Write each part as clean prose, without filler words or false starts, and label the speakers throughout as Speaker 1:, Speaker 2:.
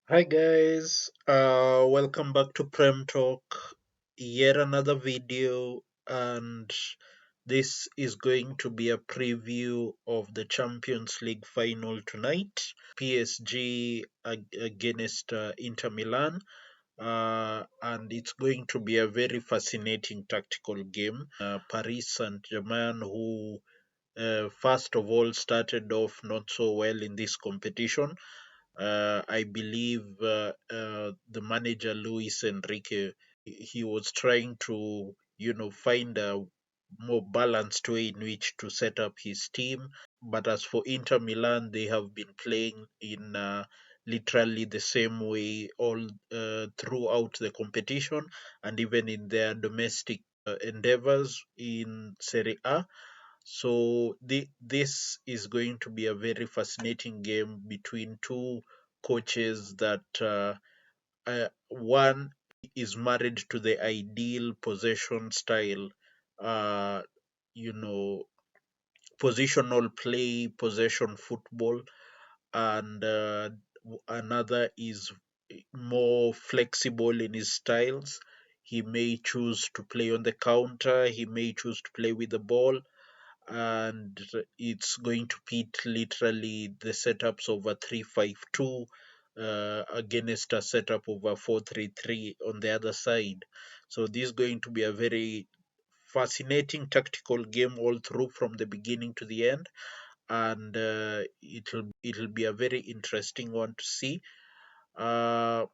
Speaker 1: Hi guys, welcome back to Prem Talk. Yet another video, and this is going to be a preview of the Champions League final tonight. PSG against Inter Milan, and it's going to be a very fascinating tactical game. Paris Saint-Germain, who first of all started off not so well in this competition. I believe the manager Luis Enrique, he was trying to find a more balanced way in which to set up his team. But as for Inter Milan, they have been playing in literally the same way all throughout the competition, and even in their domestic endeavors in Serie A. So this is going to be a very fascinating game between two coaches that one is married to the ideal possession style, uh, you know, positional play, possession football, and another is more flexible in his styles. He may choose to play on the counter, he may choose to play with the ball, and it's going to pit literally the setups of a 3-5-2 against a setup of a 4-3-3 on the other side. So this is going to be a very fascinating tactical game all through from the beginning to the end, and it'll be a very interesting one to see. Uh,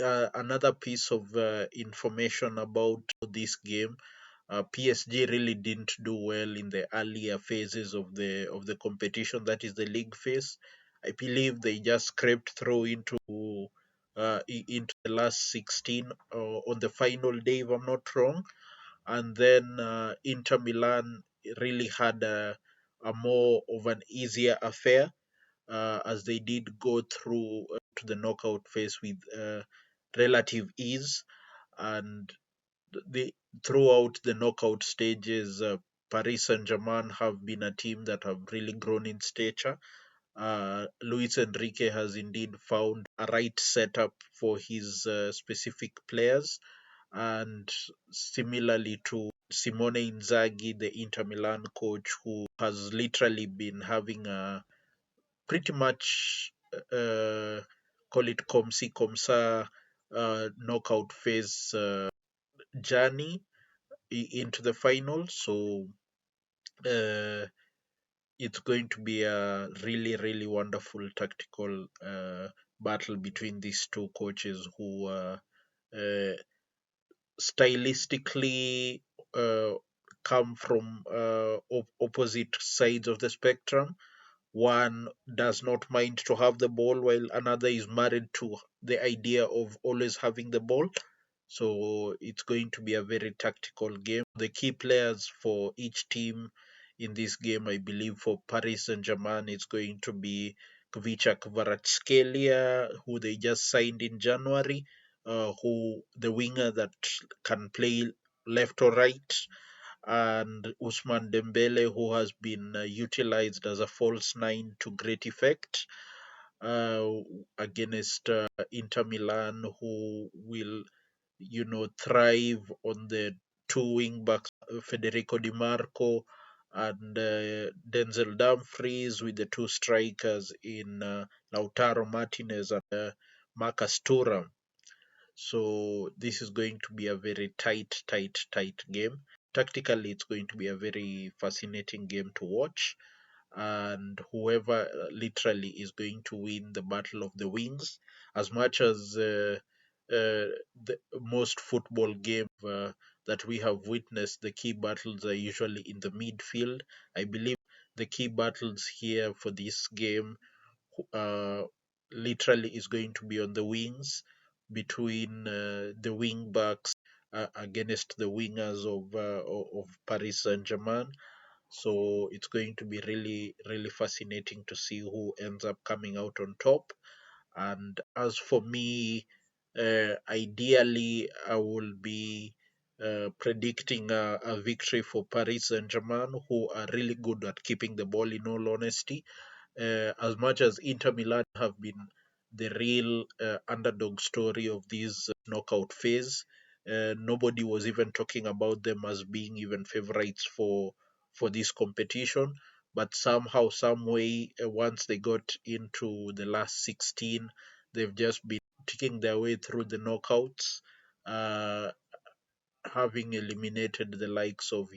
Speaker 1: Another piece of information about this game, PSG really didn't do well in the earlier phases of the competition. That is the league phase. I believe they just scraped through into the last 16 on the final day, if I'm not wrong. And then Inter Milan really had a more of an easier affair, as they did go through to the knockout phase with relative ease. And the throughout the knockout stages, Paris Saint-Germain have been a team that have really grown in stature. Luis Enrique has indeed found a right setup for his specific players, and similarly to Simone Inzaghi, the Inter Milan coach, who has literally been having a pretty much call it comme si comme ça knockout phase journey into the final. So uh, it's going to be a really, really wonderful tactical battle between these two coaches who uh, stylistically uh, come from opposite sides of the spectrum. One does not mind to have the ball, while another is married to the idea of always having the ball. So it's going to be a very tactical game. The key players for each team in this game, I believe, for Paris Saint-Germain, it's going to be Kvicha Kvaratskhelia, who they just signed in January, who the winger that can play left or right, and Usman Dembele, who has been utilized as a false nine to great effect uh, against Inter Milan, who will, thrive on the two wing backs, Federico Di Marco and Denzel Dumfries, with the two strikers in Lautaro Martinez and Marcus Thuram. So this is going to be a very tight game. Tactically, it's going to be a very fascinating game to watch, and whoever literally is going to win the battle of the wings. As much as the most football game that we have witnessed, the key battles are usually in the midfield. I believe the key battles here for this game uh, literally is going to be on the wings, between the wing backs against the wingers of Paris Saint-Germain. So it's going to be really, really fascinating to see who ends up coming out on top. And as for me, ideally, I will be predicting a victory for Paris Saint-Germain, who are really good at keeping the ball, in all honesty. As much as Inter Milan have been the real underdog story of this knockout phase. Nobody was even talking about them as being even favorites for this competition, but somehow, some way, once they got into the last 16, they've just been taking their way through the knockouts. Uh, Having eliminated the likes of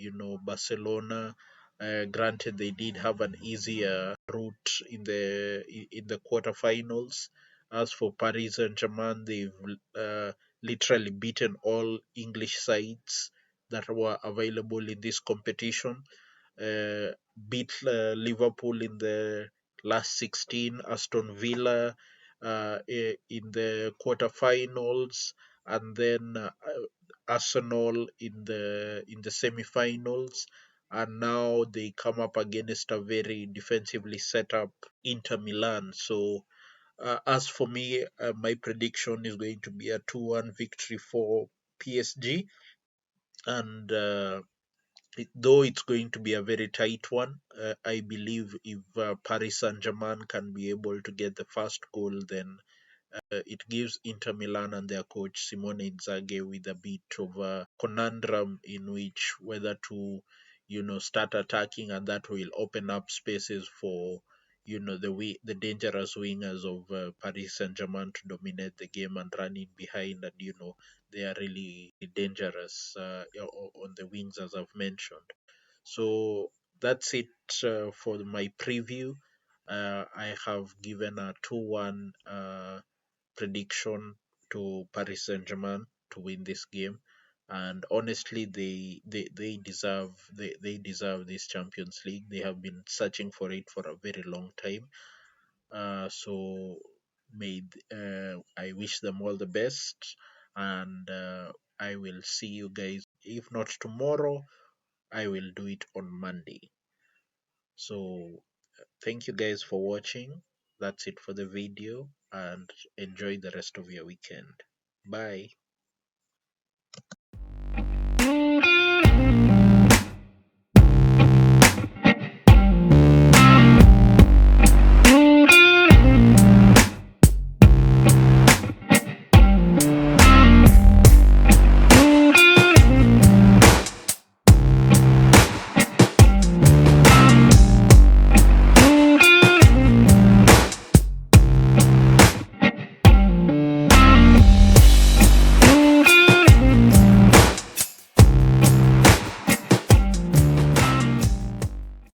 Speaker 1: Barcelona. Granted, they did have an easier route in the quarterfinals. As for Paris Saint-Germain, they've literally beaten all English sides that were available in this competition. uh, Beat Liverpool in the last 16, Aston Villa in the quarterfinals, and then Arsenal in the semi-finals, and now they come up against a very defensively set up Inter Milan. So as for me, my prediction is going to be a 2-1 victory for PSG, and though it's going to be a very tight one, I believe if Paris Saint-Germain can be able to get the first goal, then it gives Inter Milan and their coach Simone Inzaghi with a bit of a conundrum in which whether to, start attacking, and that will open up spaces for, the dangerous wingers of Paris Saint-Germain to dominate the game and run in behind, and they are really dangerous on the wings, as I've mentioned. So that's it for my preview. I have given a 2-1 prediction to Paris Saint-Germain to win this game. And honestly, they deserve this Champions League. They have been searching for it for a very long time. So I wish them all the best, and I will see you guys. If not tomorrow, I will do it on Monday. So thank you guys for watching. That's it for the video, and enjoy the rest of your weekend. Bye.